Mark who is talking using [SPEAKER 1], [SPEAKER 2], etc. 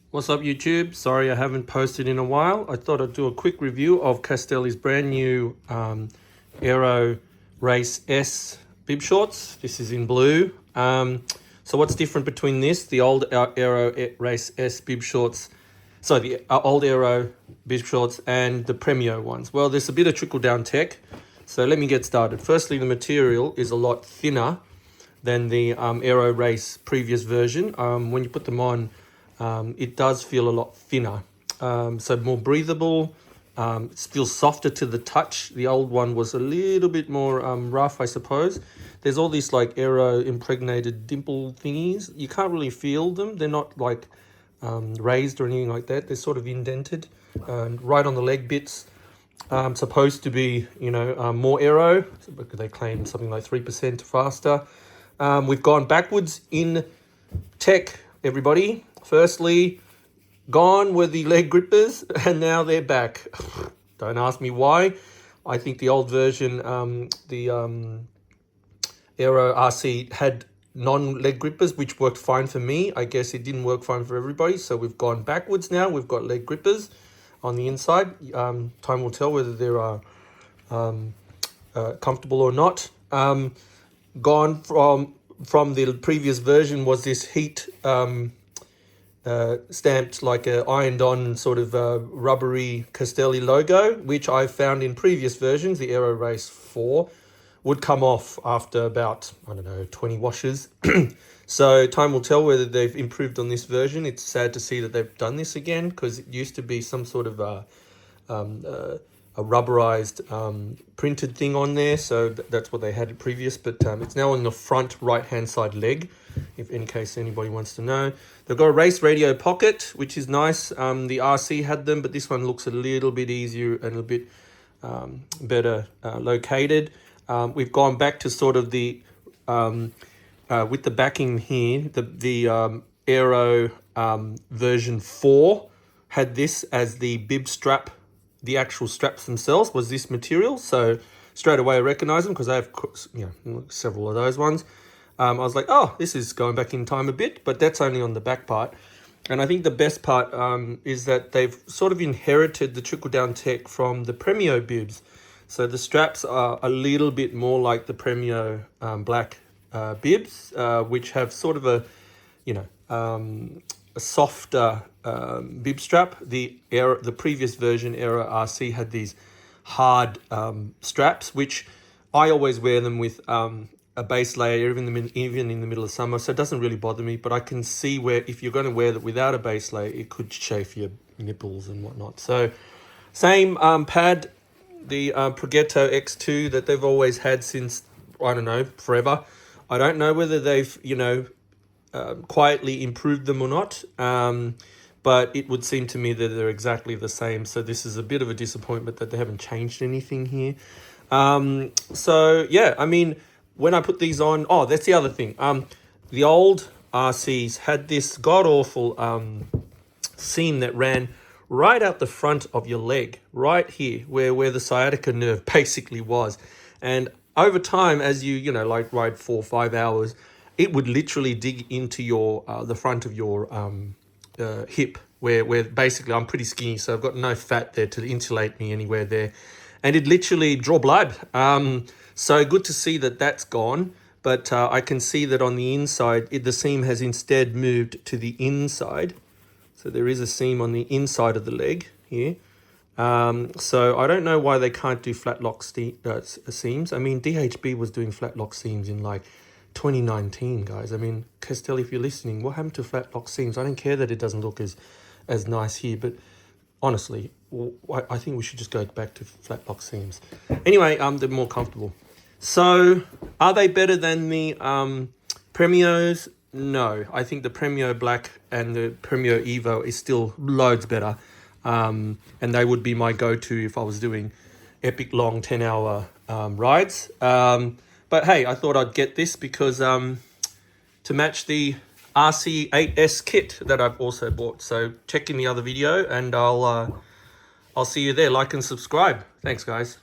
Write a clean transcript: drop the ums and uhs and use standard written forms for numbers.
[SPEAKER 1] What's up YouTube? Sorry I haven't posted in a while. I thought I'd do a quick review of Castelli's brand new AERO Race S bib shorts. This is in blue. So what's different between this, the old AERO Race S bib shorts, the old AERO bib shorts and the Premio ones? Well, there's a bit of trickle down tech. So let me get started. Firstly, the material is a lot thinner than the AERO Race previous version. When you put them on, it does feel a lot thinner, so more breathable. It feels softer to the touch. The old one was a little bit more rough, I suppose. There's all these like AERO impregnated dimple thingies. You can't really feel them. They're not like raised or anything like that. They're sort of indented right on the leg bits. Supposed to be, more AERO, because they claim something like 3% faster. We've gone backwards in tech, everybody. Firstly, gone were the leg grippers, and now they're back. Don't ask me why. I think the old version, the AERO RC had non-leg grippers, which worked fine for me. I guess it didn't work fine for everybody, so we've gone backwards now. We've got leg grippers on the inside. Time will tell whether they're comfortable or not. Gone from the previous version was this heat stamped like a ironed on sort of rubbery Castelli logo, which I found in previous versions, the AERO Race 4, would come off after about, 20 washes. So time will tell whether they've improved on this version. It's sad to see that they've done this again, because it used to be some sort of a rubberized printed thing on there, so that's what they had previous, but it's now on the front right hand side leg, if in case anybody wants to know. They've got a race radio pocket, which is nice. The RC had them, but this one looks a little bit easier and a little bit better located. We've gone back to sort of the with the backing here, the AERO version 4 had this as the bib strap. The actual straps themselves was this material, so straight away I recognize them because I have several of those ones. I was like, oh, this is going back in time a bit, but that's only on the back part. And I think the best part is that they've sort of inherited the trickle down tech from the Premio bibs. So the straps are a little bit more like the Premio black bibs, which have sort of a softer bib strap. The previous version AERO RC had these hard straps, which I always wear them with a base layer, even in the middle of summer, so it doesn't really bother me. But I can see where if you're going to wear that without a base layer, it could chafe your nipples and whatnot. So same pad, the Progetto X2 that they've always had since, forever. I don't know whether they've quietly improved them or not, but it would seem to me that they're exactly the same. So this is a bit of a disappointment that they haven't changed anything here. So yeah, I mean, when I put these on, that's the other thing. The old RCs had this god-awful seam that ran right out the front of your leg, right here, where the sciatica nerve basically was. And over time, as you ride 4 or 5 hours, it would literally dig into your the front of your hip, where basically I'm pretty skinny, so I've got no fat there to insulate me anywhere there, and it literally draw blood. So good to see that that's gone, but I can see that on the inside, the seam has instead moved to the inside. So there is a seam on the inside of the leg here. So I don't know why they can't do flat lock seams. I mean, DHB was doing flat lock seams in like 2019, guys. I mean, Castelli, if you're listening, what happened to flat lock seams? I don't care that it doesn't look as nice here, but honestly, I think we should just go back to flat lock seams. Anyway, they're more comfortable. So are they better than the Premios? No, I think the Premio Black and the Premio Evo is still loads better. And they would be my go-to if I was doing epic long 10-hour rides. But hey, I thought I'd get this because to match the RC8S kit that I've also bought. So check in the other video, and I'll see you there. Like and subscribe. Thanks, guys.